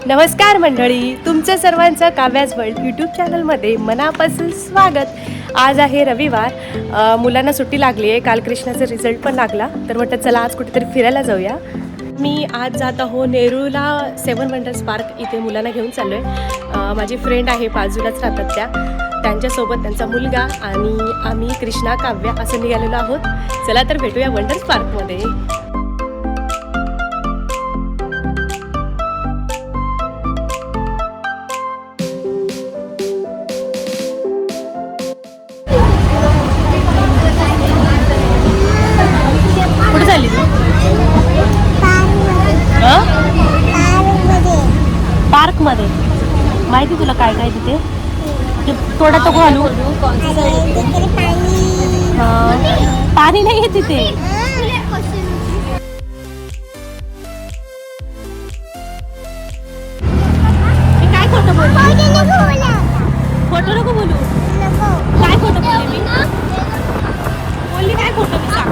नमस्कार मंडळी, तुमचं सर्वांचं काव्याज वर्ल्ड यूट्यूब चॅनलमध्ये मनापासून स्वागत. आज आहे रविवार, मुलांना सुट्टी लागली आहे. काल कृष्णाचा रिझल्ट पण लागला, तर म्हटलं चला आज कुठेतरी फिरायला जाऊया. मी आज जात आहो नेरूळला 7 वंडर्स पार्क. इथे मुलांना घेऊन चाललो आहे. माझी फ्रेंड आहे, बाजूलाच राहतात त्यांच्यासोबत त्यांचा मुलगा आणि आम्ही कृष्णा काव्या असं निघालेलो आहोत. चला तर भेटूया वंडर्स पार्कमध्ये. कुठे चालली तू? पार्क मध्ये माहिती तुला काय काय तिथे? थोडं तो घालू. पाणी नाही आहे तिथे. काय खोटं बोलू? खोटं नको बोलू. काय खोटं बोलले मी? बोलली काय खोटं मी? सांग.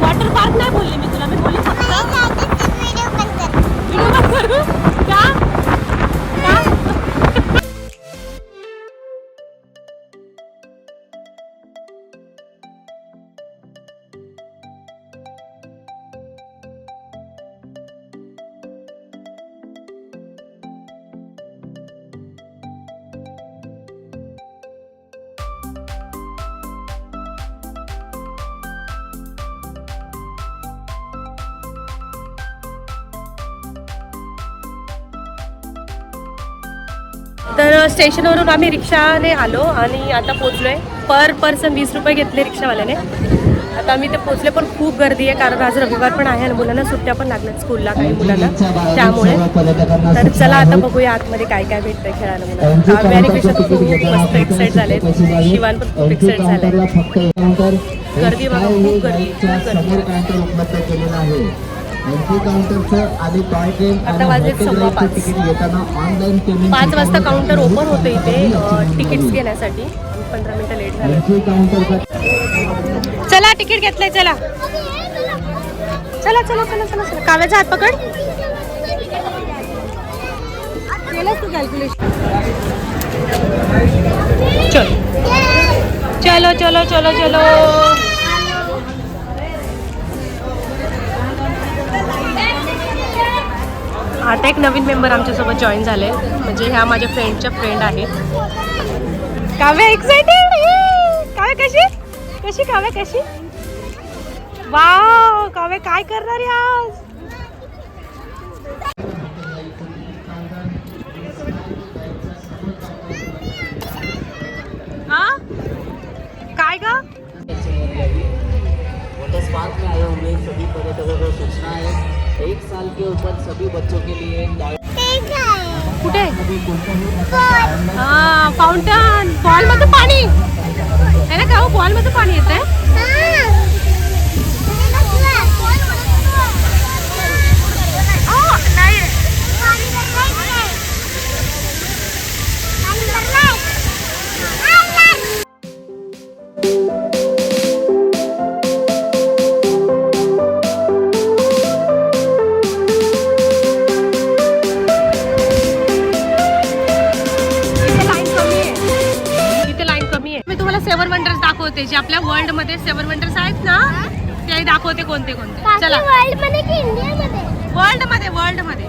वॉटर पार्क नाही बोलले मी तुला. मी बोलली फक्त व्हिडिओ बंद करू का? तर स्टेशनवरून आम्ही रिक्षाने आलो आणि आता पोचलोय. पर पर्सन 20 रुपये घेतले रिक्षावाल्याने. आता आम्ही ते पोचले, पण खूप गर्दी आहे कारण आज रविवार पण आहे आणि मुलांना सुट्ट्या पण लागल्यात स्कूलला काही मुलांना, त्यामुळे. तर चला आता बघूया आतमध्ये काय काय भेटतंय खेळायला मुलांना. काव्या आणि कृष्णा खूप मस्त एक्साइट झाले. शिवान पण खूप एक्साइट झालाय. गर्दी बघा, खूप गर्दी. आता वाजले 5:15. 5 वाजता काउंटर ओपन होतं इथे तिकीट्स घेण्यासाठी. 15 मिनिटं लेट झालं. चला तिकीट घेतलंय. चला चला चला चला चला चला. काव्याचा हात पकड. केलंस तू कॅल्क्युलेशन? चलो चलो चलो चलो चलो. आता एक नवीन मेंबर आमच्यासोबत जॉईन झाले, म्हणजे ह्या माझ्या फ्रेंडच्या फ्रेंड आहेत. काव्या एक्साइटेड. काव्या कशी कशी? काव्या कशी? वाव, काव्या काय करणार आहे आज? हा काय ग? पार्क में आए हुए सभी पर्यटकों को सूचना है, 1 साल के ऊपर सभी बच्चों के लिए कुठे? हा, फाउंटन. बॉल मध्ये पाणी आहे ना? का बॉल मध्ये पाणी येतंय? सेवन वंडर्स दाखवते, जे आपल्या वर्ल्ड मध्ये 7 वंडर्स आहेत ना, ते दाखवते कोणते कोणते. चला. वर्ल्ड मध्ये की इंडिया मध्ये? वर्ल्ड मध्ये.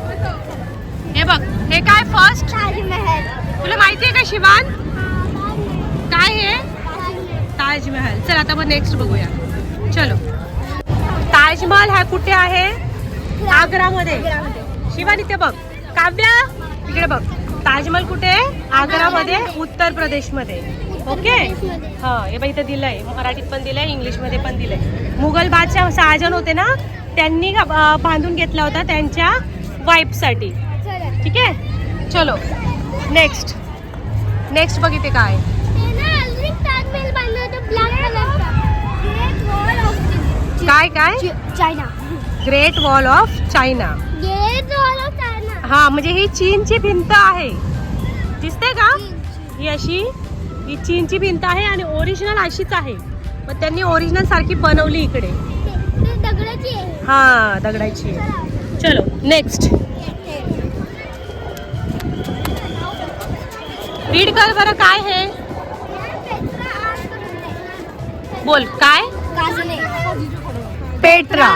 हे बघ, हे काय? फर्स्ट ताजमहल. तुला माहिती आहे का शिवान? काय हे? ताजमहल. चल आता मग नेक्स्ट बघूया. चलो. ताजमहल हा कुठे आहे? आग्रा मध्ये. शिवान इथे बघ. काव्या इकडे बघ. ताजमहल कुठे? आग्रा मध्ये, उत्तर प्रदेश मध्ये. ओके. हा, हे बाई इथं दिलंय, मराठीत पण दिलंय, इंग्लिश मध्ये पण दिलंय. मुघल बादशाह शहाजहान होते ना, त्यांनी बांधून घेतला होता त्यांच्या वाईफ साठी. ठीक आहे, चलो नेक्स्ट. नेक्स्ट बघ इथे काय. काय काय? China. Great wall of China. हा, म्हणजे ही चीनची भिंत आहे. दिसते का? ही अशी, ही चीनची भिंत आहे आणि ओरिजिनल अशीच आहे. मग त्यांनी ओरिजिनल सारखी बनवली इकडे. दगडाची आहे. हा, दगडाची आहे. चलो नेक्स्ट. रीड कर बरं काय हे. बोल काय. पेट्रा.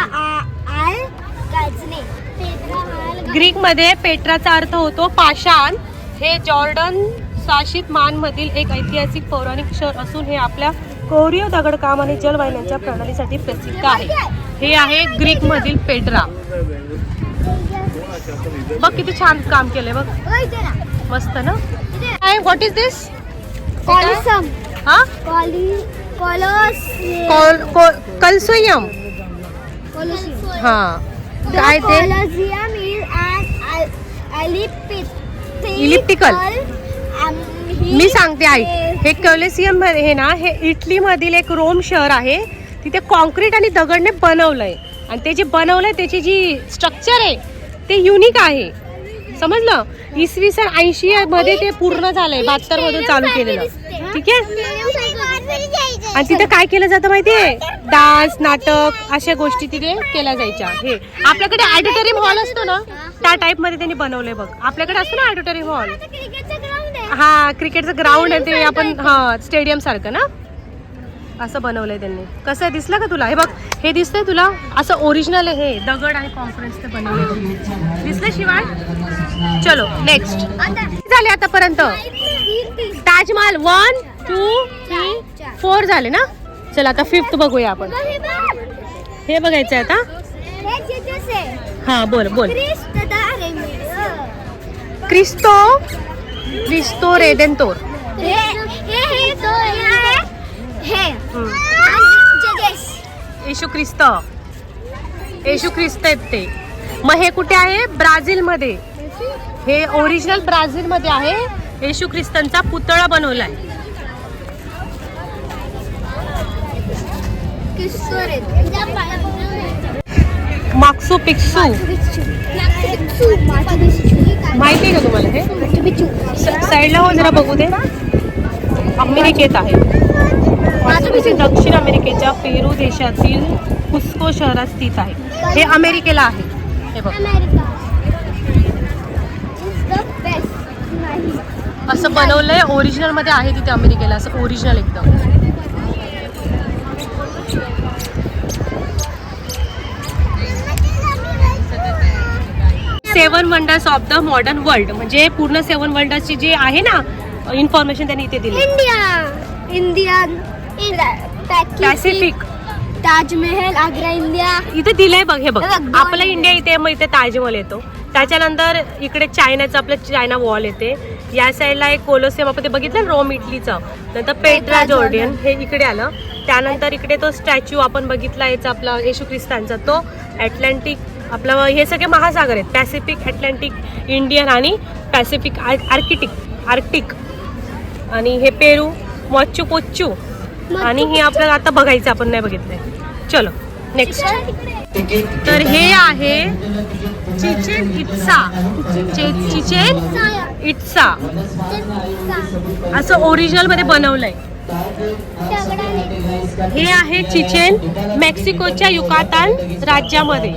ग्रीक मध्ये पेट्राचा अर्थ होतो पाषाण. हे जॉर्डन शासित मानमधील एक ऐतिहासिक पौराणिक शहर असून हे आपल्या कोरीय दगडकाम आणि जलवाहिन्यांच्या प्रणालीसाठी प्रसिद्ध आहे. हे आहे ग्रीक मधील पेट्रा. बघ किती छान काम केलंय बघ. मस्त ना. काय व्हॉट इज दिस. कॉलिसम. हा कलसोयम. हा काय ते. इलिप्टिकल. मी सांगते ऐक. हे कॉलिसियम हे ना हे इटली मधील एक रोम शहर आहे. तिथे कॉन्क्रीट आणि दगडने बनवलंय आणि ते जे बनवलंय त्याची जी स्ट्रक्चर आहे ते युनिक आहे. समजलं. इसवी सन 80 मध्ये ते पूर्ण झालंय. 72 मधून चालू केलेलं. ठीक आहे. आणि तिथे काय केलं जातं माहितीये. डान्स नाटक अशा गोष्टी तिथे केल्या जायच्या. हे आपल्याकडे ऑडिटोरियम हॉल असतो ना त्या टाइप मध्ये त्यांनी बनवलंय बघ. आपल्याकडे असतो ना ऑडिटोरियम हॉल. हा क्रिकेटचं ग्राउंड आहे ते. आपण हा स्टेडियम सारखं ना असं बनवलंय त्यांनी. कसं दिसलं का तुला. हे बघ हे दिसतंय तुला असं ओरिजिनल आहे. हे दगड आणि कॉन्फरन्स ते बनवले. दिसलं शिवाय. चलो नेक्स्ट. झाले आतापर्यंत. ताजमहल 1 2 3 4 झाले ना. चला आता 5th बघूया आपण. हे बघायचं आहे आता. हा बोल बोल. क्रिस्तो रेडेंटोर. येशू ख्रिस्त. येशू ख्रिस्त आहेत ते. मग हे कुठे आहे. ब्राझील मध्ये. हे ओरिजिनल ब्राझील मध्ये आहे. येशू ख्रिस्तांचा पुतळा बनवलाय. माक्सू पिक्सू माहिती आहे का तुम्हाला. हे साईडला हो जरा बघू दे. अमेरिकेत आहे. दक्षिण अमेरिकेच्या पेरू देशातील कुस्को शहरात स्थित आहे. हे अमेरिकेला आहे. हे बघ असं बनवलंय. ओरिजिनल मध्ये आहे तिथे अमेरिकेला. असं ओरिजिनल एकदम. Seven wonders of the modern world म्हणजे पूर्ण 7 वंडर्सची जे आहे ना इन्फॉर्मेशन त्यांनी इथे दिली. Indian Pacific. Taj Mahal Agra India इथे दिलंय बघ. हे बघ आपलं इंडिया इथे. मग इथे ताजमहल येतो. त्याच्यानंतर इकडे चायनाचं आपलं चायना वॉल येते. या साईडला एक कोलोसियम आपण ते बघितलं रोम इटलीचं. नंतर पेट्रा जॉर्डियन हे इकडे आलं. त्यानंतर इकडे तो स्टॅच्यू आपण बघितला याचा आपला येशू ख्रिस्तांचा तो. अटलांटिक आपलं हे सगळे महासागर आहेत. पॅसिफिक अटलांटिक इंडियन आणि पॅसिफिक आर्क्टिक. आणि हे पेरू मॉच्चू पोच्चू. आणि हे आपल्याला आता बघायचं आपण नाही बघितलंय. चलो नेक्स्ट. तर हे आहे चिचेन इट्सा. चिचेन इट्सा असं ओरिजिनल मध्ये बनवलंय. हे आहे चिचेन मेक्सिकोच्या युकातान राज्यामध्ये.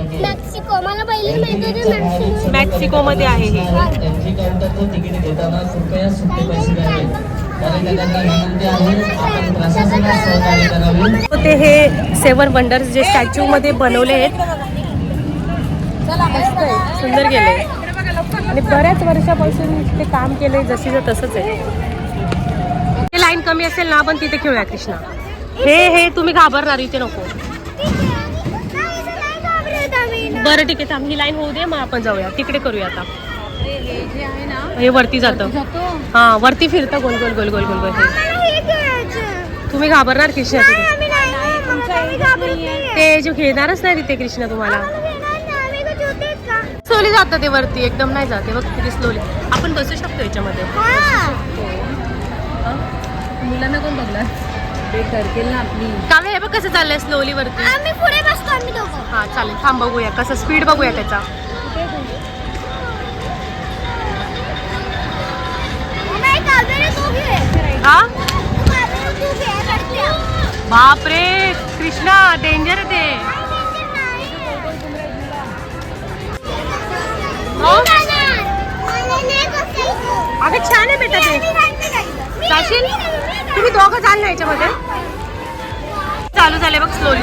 मेक्सिको मध्ये आहे हे. ते हे 7 वंडर्स जे स्टॅच्यू मध्ये बनवले आहेत. सुंदर गेले आणि बऱ्याच वर्षापासून ते काम केलंय. जशीचं तसंच आहे. लाईन कमी असेल ना आपण तिथे खेळूया कृष्णा. हे तुम्ही घाबरणार इथे नको. बरं ठीक आहे थांब. ही लाईन होऊ दे मग आपण जाऊया तिकडे करूया आता. हे वरती जातं. हा वरती फिरतं गोल गोल गोल गोल गोल गोल. तुम्ही घाबरणार कृष्णा तिथे. ते जो खेळणारच नाही तिथे कृष्णा तुम्हाला. स्लोली जातं ते वरती. एकदम नाही जाते बघ किती स्लोली. आपण बसू शकतो याच्यामध्ये. मुलांना कोण बघणार. ते करतील ना आपली काव्य. हे बघ कसं चाललंय स्लोली वरती. आम्ही पुढे बसतो आम्ही दोघं. हा चालेल थांब बघूया कसं स्पीड बघूया त्याचा. हा बापरे कृष्णा डेंजर आहे ते. अगं छान आहे बेटा ते. जाशील? तुम्ही दोघं जाल ना याच्यामध्ये? चालू झाले बघ स्लोली.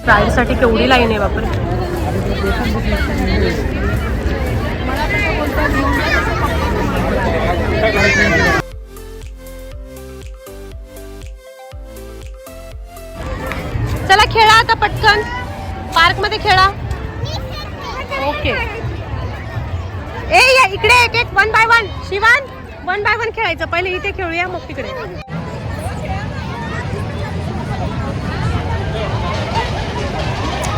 राईड साठी केवढी लाईन आहे बापरे. चला खेळा आता पटकन, पार्क मध्ये खेळा. ओके. ए या इकडे एक एक 1 by 1. शिवान 1 by 1 खेळायचं. पहिले इथे खेळूया मग तिकडे.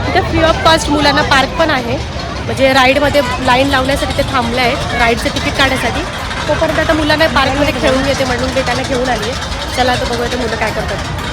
इथे फ्री ऑफ कॉस्ट मुलांना पार्क पण आहे, म्हणजे राईडमध्ये लाईन लावण्यासाठी ते थांबले आहेत राईडचं तिकीट काढण्यासाठी. तोपर्यंत आता मुलांना पार्कमध्ये खेळून येते म्हणून ते त्यांना घेऊन आली आहे. चला आता बघूया ते मुलं काय करतात.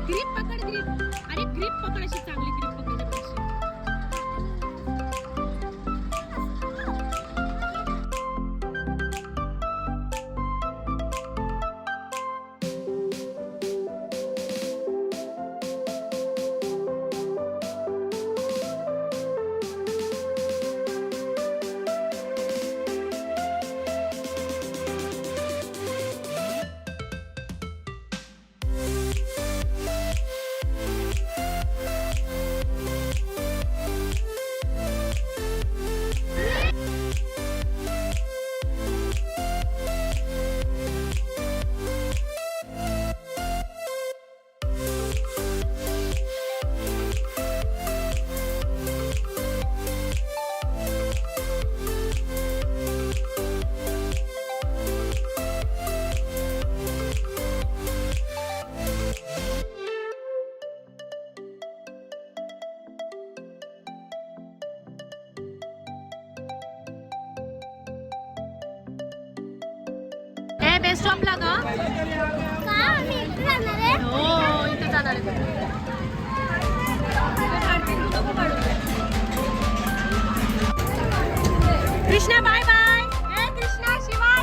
ग्रिप पकड, ग्रिप. अरे ग्रिप पकड, अशी चांगली ग्रिप पकड. बेस्ट स्टॉपला का? हो इथे जाणार आहे. Krishna bye bye. ए कृष्णा, शिवाय.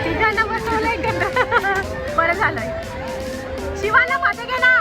तिघांना बसवलंय का? बरं झालंय. शिवाला मध्ये गेला.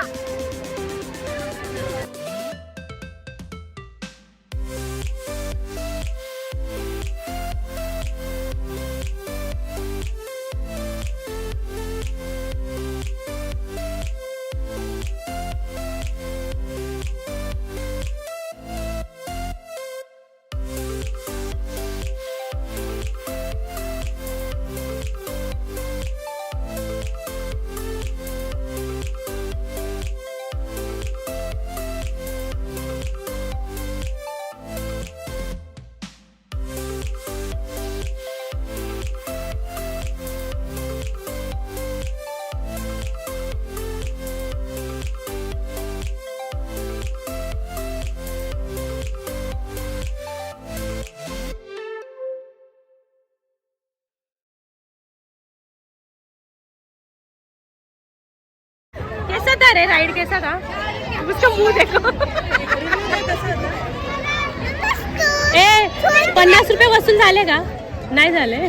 कैसा था रे राइड, कैसा था? उसका मुंह देखो. ए 50 रुपये वसूल झाले का? नाही झाले.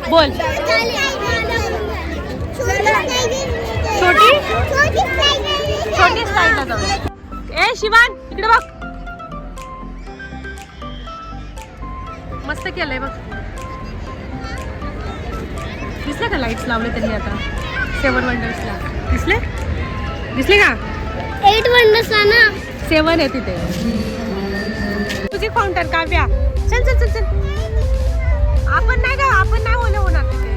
बोल. छोटी छोटी स्टाईल जाऊ. ए शिवान इकडे बघ. मस्त केलंय बघ. दिसले का लाईट्स लावले त्यांनी आता 7 वंडर्सला? दिसले दिसले का? 8 वंडर्स ना 7 आहे तिथे. तुझी फाउंटन काव्या. चल चल चल चल. आपण नाही होणार तिथे.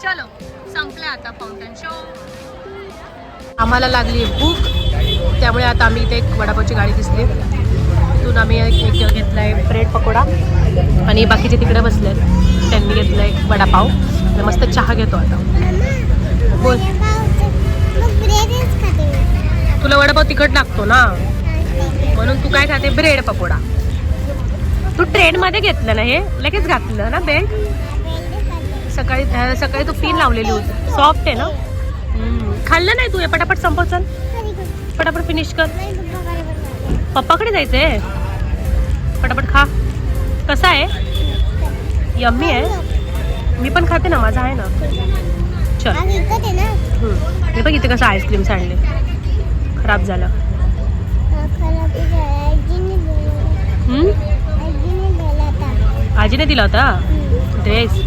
चलो संपले आता फाउंटन शो. आम्हाला लागली भूक, त्यामुळे आता आम्ही इथे एक वडापावची गाडी दिसली, तिथून आम्ही एक घेतलाय ब्रेड पकोडा आणि बाकीचे तिकडे बसले त्यांनी घेतलाय वडापाव. मस्त चहा घेतो आता. बोल, तुला वडापाव तिखट लागतो ना म्हणून तू काय खाते? ब्रेड पकोडा. तू ट्रेन मध्ये घेतलं ना हे, लगेच घातलं ना बेल्ट? सकाळी सकाळी तू पिन लावलेली होती, सॉफ्ट आहे ना. खाल्लं नाही तू हे? पटापट संपव, चल पटापट फिनिश कर. पप्पाकडे जायचंय, पटापट खा. कसा आहे? यम्मी आहे. मी पण खाते ना, माझा आहे ना. चल हे बघ इथे कसं आईस्क्रीम सांडले, खराब झालं. आजीने दिला होता ड्रेस.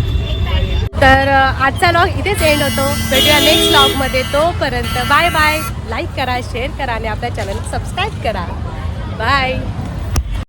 तर आजचा व्लॉग इथेच एंड होतो. भेटूया नेक्स्ट व्लॉगमध्ये. तोपर्यंत बाय बाय. लाईक करा, शेअर करा आणि आपल्या चॅनल सबस्क्राईब करा. बाय.